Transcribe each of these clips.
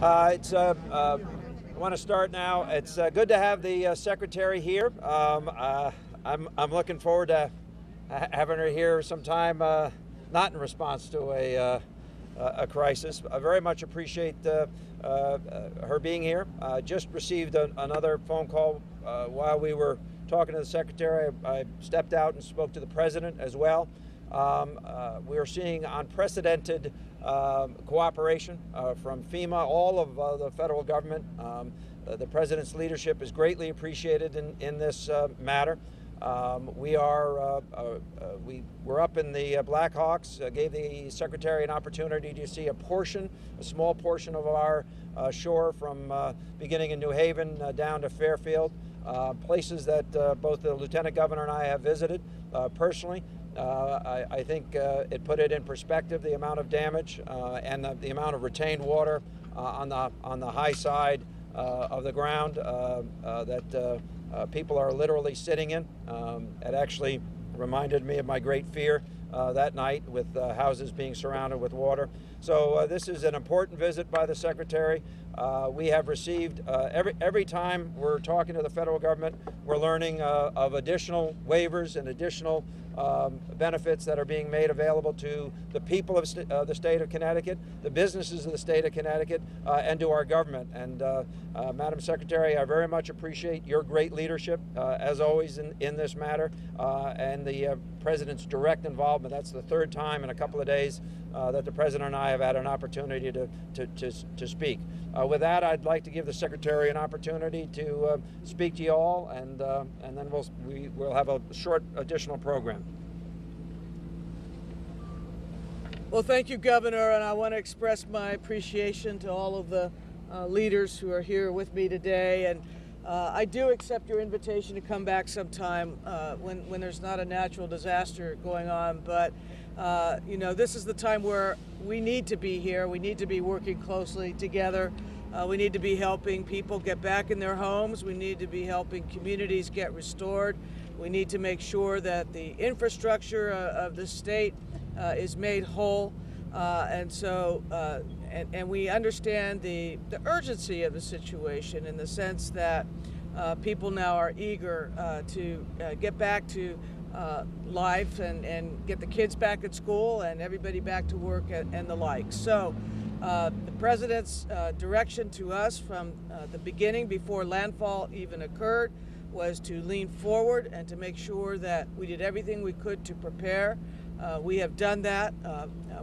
I want to start now. It's good to have the secretary here. I'm looking forward to having her here sometime, not in response to a crisis. I very much appreciate her being here. Just received another phone call while we were talking to the secretary. I stepped out and spoke to the president as well. We are seeing unprecedented cooperation from FEMA, all of the federal government. The president's leadership is greatly appreciated in this matter. We're up in the Blackhawks, gave the secretary an opportunity to see a small portion of our shore from beginning in New Haven down to Fairfield, places that both the lieutenant governor and I have visited personally. I think it put it in perspective, the amount of damage and the amount of retained water on the high side of the ground that people are literally sitting in. It actually reminded me of my great fear that night with houses being surrounded with water. So this is an important visit by the secretary. We have received, every time we're talking to the federal government, we're learning of additional waivers and additional benefits that are being made available to the people of the state of Connecticut, the businesses of the state of Connecticut, and to our government. And Madam Secretary, I very much appreciate your great leadership, as always, in this matter, and the President's direct involvement. That's the third time in a couple of days that the President and I have had an opportunity to speak. With that, I'd like to give the Secretary an opportunity to speak to you all, and then we'll have a short additional program. Well, thank you, Governor, and I want to express my appreciation to all of the leaders who are here with me today. And I do accept your invitation to come back sometime when there's not a natural disaster going on. But, you know, this is the time where we need to be here. We need to be working closely together. We need to be helping people get back in their homes. We need to be helping communities get restored. We need to make sure that the infrastructure of the state is made whole. And we understand the urgency of the situation in the sense that people now are eager to get back to life and get the kids back at school and everybody back to work and the like. So the President's direction to us from the beginning, before landfall even occurred, was to lean forward and to make sure that we did everything we could to prepare. We have done that.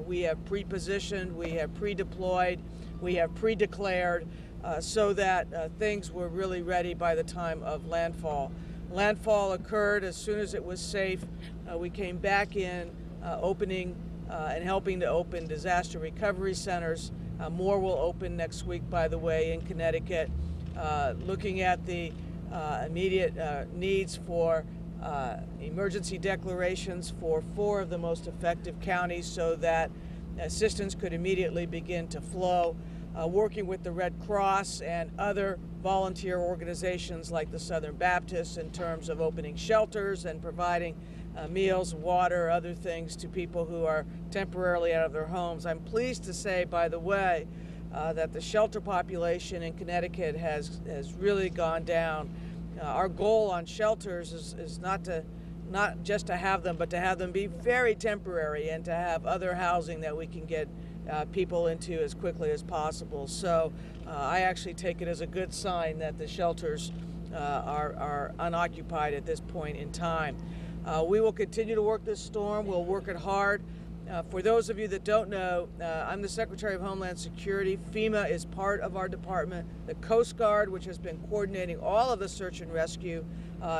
We have pre-positioned, we have pre-deployed, we have pre-declared so that things were really ready by the time of landfall. Landfall occurred as soon as it was safe. We came back in, opening and helping to open disaster recovery centers. More will open next week, by the way, in Connecticut, looking at the immediate needs for emergency declarations for 4 of the most effective counties so that assistance could immediately begin to flow, working with the Red Cross and other volunteer organizations like the Southern Baptists in terms of opening shelters and providing meals, water, other things to people who are temporarily out of their homes. I'm pleased to say, by the way, that the shelter population in Connecticut has really gone down. Our goal on shelters is not just to have them, but to have them be very temporary and to have other housing that we can get people into as quickly as possible. So I actually take it as a good sign that the shelters are unoccupied at this point in time. We will continue to work this storm. We'll work it hard. For those of you that don't know, I'm the Secretary of Homeland Security. FEMA is part of our department. The Coast Guard, which has been coordinating all of the search and rescue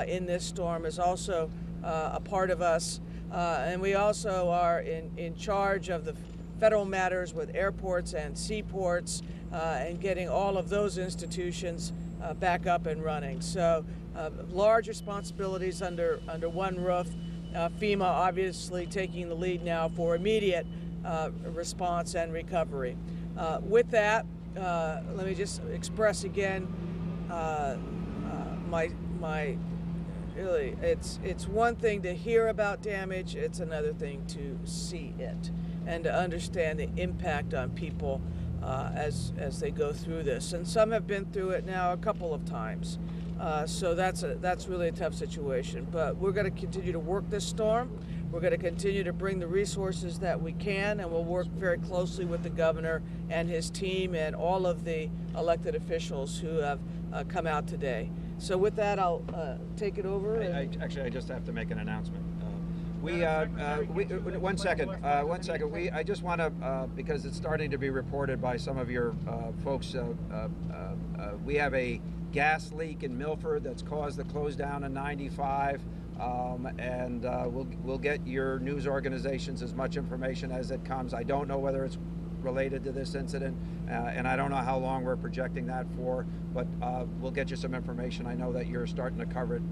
in this storm, is also a part of us. And we also are in charge of the federal matters with airports and seaports and getting all of those institutions back up and running. So large responsibilities under one roof. FEMA obviously taking the lead now for immediate response and recovery. With that, let me just express again really, it's one thing to hear about damage, it's another thing to see it and to understand the impact on people as they go through this. And some have been through it now a couple of times. So that's really a tough situation. But we're going to continue to work this storm. We're going to continue to bring the resources that we can, and we'll work very closely with the governor and his team and all of the elected officials who have come out today. So with that, I'll take it over. Actually, I just have to make an announcement. One second. I just want to, because it's starting to be reported by some of your folks, we have a gas leak in Milford that's caused the close down in 95. And we'll get your news organizations as much information as it comes. I don't know whether it's related to this incident, and I don't know how long we're projecting that for, but we'll get you some information. I know that you're starting to cover it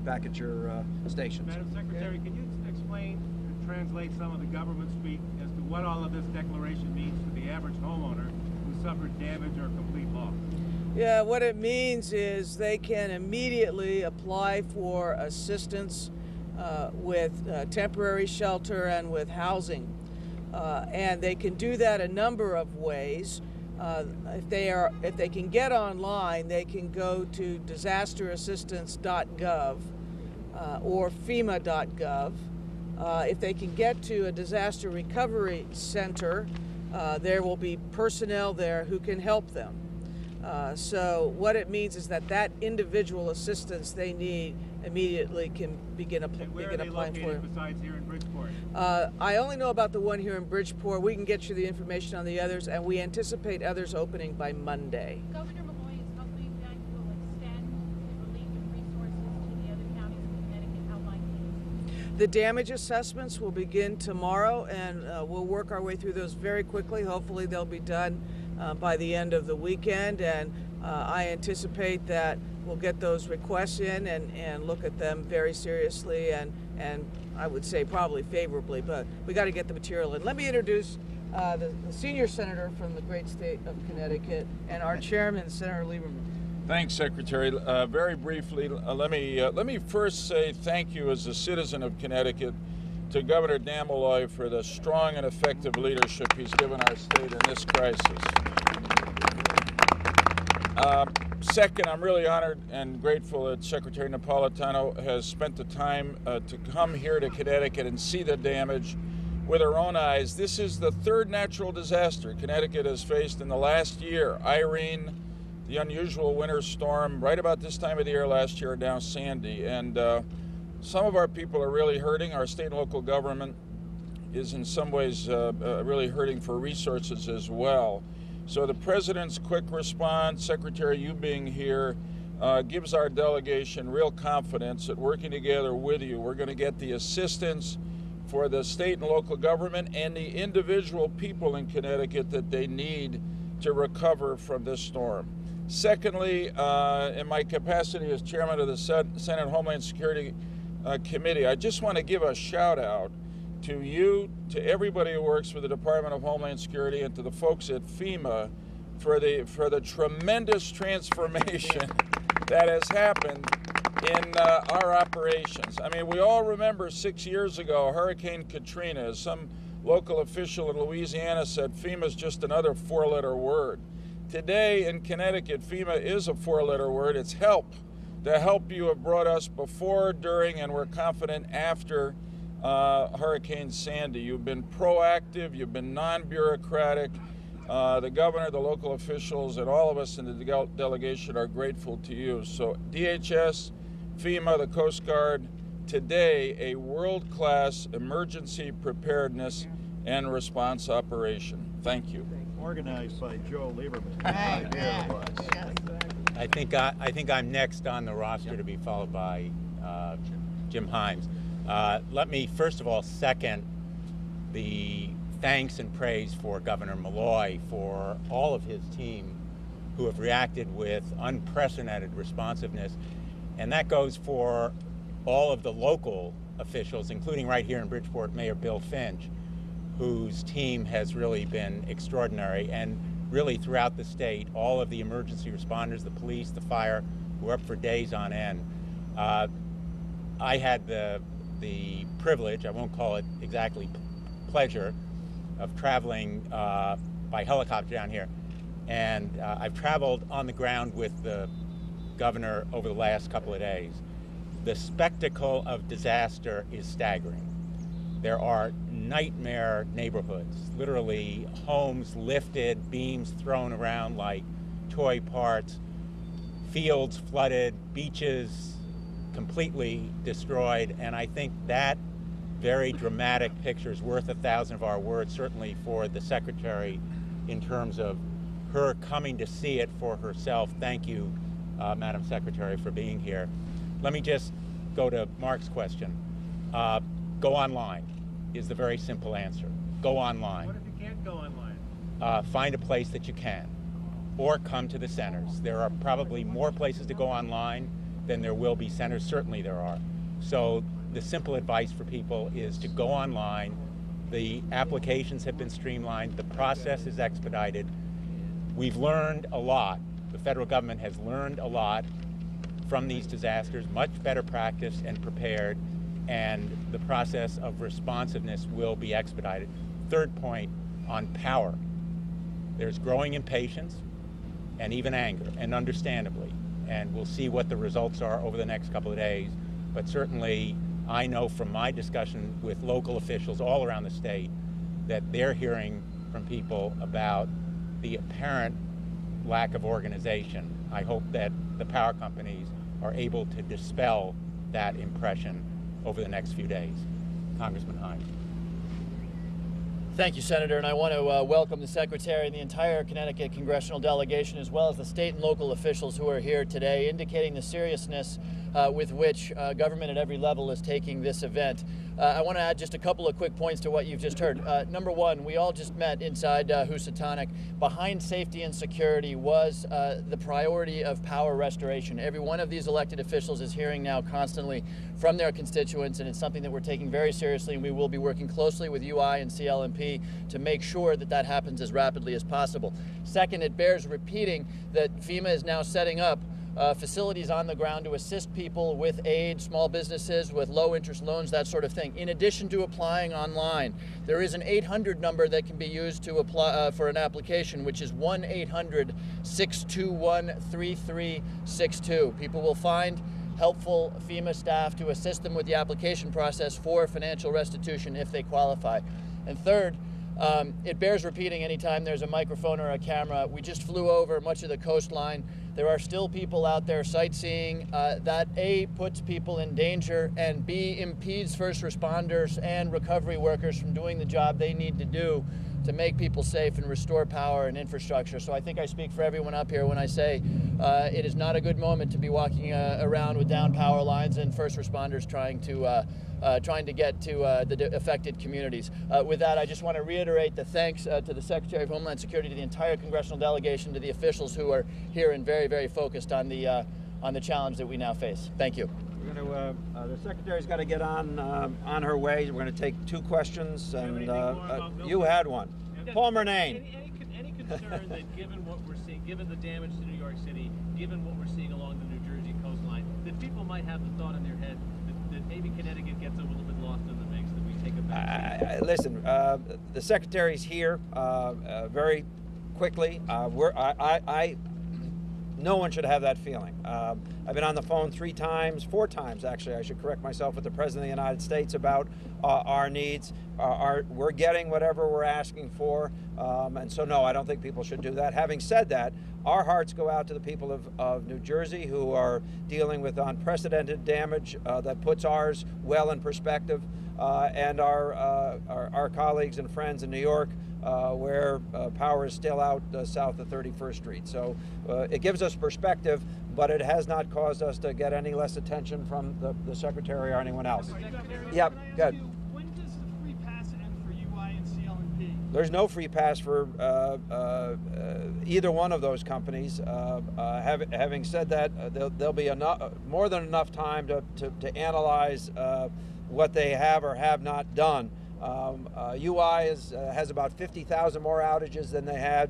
back at your stations. Madam Secretary, can you explain and translate some of the government speak as to what all of this declaration means for the average homeowner who suffered damage or complete loss? Yeah, what it means is they can immediately apply for assistance with temporary shelter and with housing. And they can do that a number of ways. If they can get online, they can go to disasterassistance.gov or FEMA.gov. If they can get to a disaster recovery center, there will be personnel there who can help them. So what it means is that individual assistance they need immediately can begin applying for it. Where are they located besides here in Bridgeport? I only know about the one here in Bridgeport. We can get you the information on the others, and we anticipate others opening by Monday. Governor Malloy is hoping that will extend the relief and resources to the other counties in Connecticut. How likely? The damage assessments will begin tomorrow, and we'll work our way through those very quickly. Hopefully they'll be done by the end of the weekend, and I anticipate that we'll get those requests in and look at them very seriously and I would say probably favorably, but we got to get the material in. Let me introduce the senior senator from the great state of Connecticut and our chairman, Senator Lieberman. Thanks, Secretary. Very briefly, let me first say thank you as a citizen of Connecticut to Governor Malloy for the strong and effective leadership he's given our state in this crisis. Second, I'm really honored and grateful that Secretary Napolitano has spent the time to come here to Connecticut and see the damage with her own eyes. This is the third natural disaster Connecticut has faced in the last year. Irene, the unusual winter storm, right about this time of the year last year, down Sandy. And some of our people are really hurting. Our state and local government is in some ways really hurting for resources as well. So the President's quick response, Secretary, you being here, gives our delegation real confidence that working together with you, we're going to get the assistance for the state and local government and the individual people in Connecticut that they need to recover from this storm. Secondly, in my capacity as chairman of the Senate Homeland Security Committee, I just want to give a shout out to you, to everybody who works for the Department of Homeland Security, and to the folks at FEMA for the tremendous transformation that has happened in our operations. I mean, we all remember 6 years ago, Hurricane Katrina, as some local official in Louisiana said, FEMA's just another four-letter word. Today in Connecticut, FEMA is a four-letter word. It's help. The help you have brought us before, during, and we're confident after Hurricane Sandy. You've been proactive, you've been non-bureaucratic. The governor, the local officials, and all of us in the delegation are grateful to you. So DHS, FEMA, the Coast Guard, today a world-class emergency preparedness and response operation. Thank you. Organized by Joe Lieberman. I think I'm next on the roster to be followed by Jim Himes. Let me first of all second the thanks and praise for Governor Malloy for all of his team who have reacted with unprecedented responsiveness, and that goes for all of the local officials, including right here in Bridgeport, Mayor Bill Finch, whose team has really been extraordinary, and really throughout the state, all of the emergency responders, the police, the fire, who are up for days on end. I had the privilege, I won't call it exactly pleasure, of traveling by helicopter down here. And I've traveled on the ground with the governor over the last couple of days. The spectacle of disaster is staggering. There are nightmare neighborhoods, literally homes lifted, beams thrown around like toy parts, fields flooded, beaches completely destroyed, and I think that very dramatic picture is worth 1,000 of our words, certainly for the Secretary, in terms of her coming to see it for herself. Thank you, Madam Secretary, for being here. Let me just go to Mark's question. Go online is the very simple answer. Go online. What if you can't go online? Find a place that you can, or come to the centers. There are probably more places to go online than there will be centers. Certainly there are. So the simple advice for people is to go online. The applications have been streamlined. The process is expedited. We've learned a lot. The federal government has learned a lot from these disasters, much better practice and prepared, and the process of responsiveness will be expedited. Third point on power. There's growing impatience and even anger, and understandably, and we'll see what the results are over the next couple of days. But certainly, I know from my discussion with local officials all around the state that they're hearing from people about the apparent lack of organization. I hope that the power companies are able to dispel that impression over the next few days. Congressman Himes. Thank you, Senator, and I want to welcome the Secretary and the entire Connecticut congressional delegation, as well as the state and local officials who are here today, indicating the seriousness with which government at every level is taking this event. I want to add just a couple of quick points to what you've just heard. Number one, we all just met inside Housatonic. Behind safety and security was the priority of power restoration. Every one of these elected officials is hearing now constantly from their constituents, and it's something that we're taking very seriously, and we will be working closely with UI and CLMP to make sure that that happens as rapidly as possible. Second, it bears repeating that FEMA is now setting up facilities on the ground to assist people with aid, small businesses with low interest loans, that sort of thing. In addition to applying online, there is an 800 number that can be used to apply for an application, which is 1-800-621-3362. People will find helpful FEMA staff to assist them with the application process for financial restitution if they qualify. And third, it bears repeating anytime there's a microphone or a camera. We just flew over much of the coastline. There are still people out there sightseeing. That A, puts people in danger, and B, impedes first responders and recovery workers from doing the job they need to do to make people safe and restore power and infrastructure. So I think I speak for everyone up here when I say it is not a good moment to be walking around with down power lines and first responders trying to get to the affected communities. With that, I just want to reiterate the thanks to the Secretary of Homeland Security, to the entire congressional delegation, to the officials who are here and very, very focused on the challenge that we now face. Thank you. We're going to, the Secretary's got to get on her way. We're going to take two questions, and you had one. Paul Murnane. Any concern that given what we're seeing, given the damage to New York City, given what we're seeing along the New Jersey coastline, that people might have the thought in their head that maybe Connecticut gets a little bit lost in the mix, that we take a back seat? Listen, the Secretary's here very quickly. No one should have that feeling. I've been on the phone 4 times actually, I should correct myself, with the President of the United States about our needs. We're getting whatever we're asking for, and so no, I don't think people should do that. Having said that, our hearts go out to the people of New Jersey who are dealing with unprecedented damage that puts ours well in perspective, and our colleagues and friends in New York, where power is still out south of 31st Street. So it gives us perspective, but it has not caused us to get any less attention from the Secretary or anyone else. Yep, good. When does the free pass end for UI and CLMP? There's no free pass for either one of those companies. Having said that, there'll be more than enough time to analyze what they have or have not done. UI has about 50,000 more outages than they had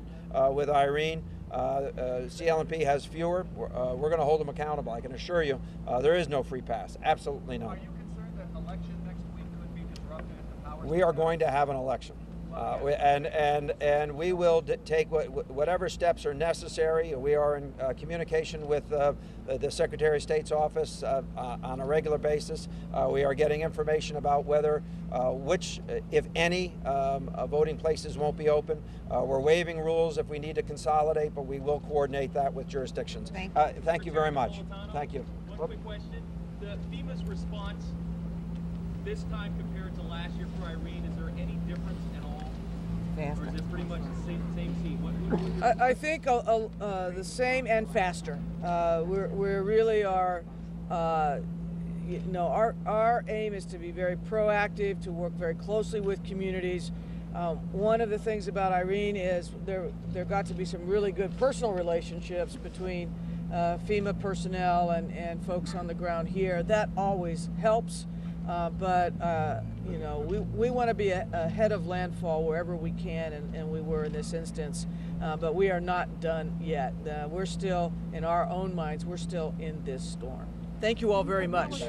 with Irene. CLMP has fewer. We're going to hold them accountable. I can assure you there is no free pass. Absolutely not. Are you concerned that election next week could be disrupted if the power? We are going to have an election. And we will take whatever steps are necessary. We are in communication with the Secretary of State's office on a regular basis. We are getting information about whether which, if any, voting places won't be open. We're waiving rules if we need to consolidate, but we will coordinate that with jurisdictions. Thank you very much. Thank you. One quick question. The FEMA's response this time compared to last year for Irene, is there any difference at all? Or is it pretty much the same scene? I think the same and faster. We really are, you know, our aim is to be very proactive, to work very closely with communities. One of the things about Irene is there got to be some really good personal relationships between FEMA personnel and folks on the ground here. That always helps. But you know, we want to be ahead of landfall wherever we can, and we were in this instance. But we are not done yet. We're still, in our own minds, we're still in this storm. Thank you all very much.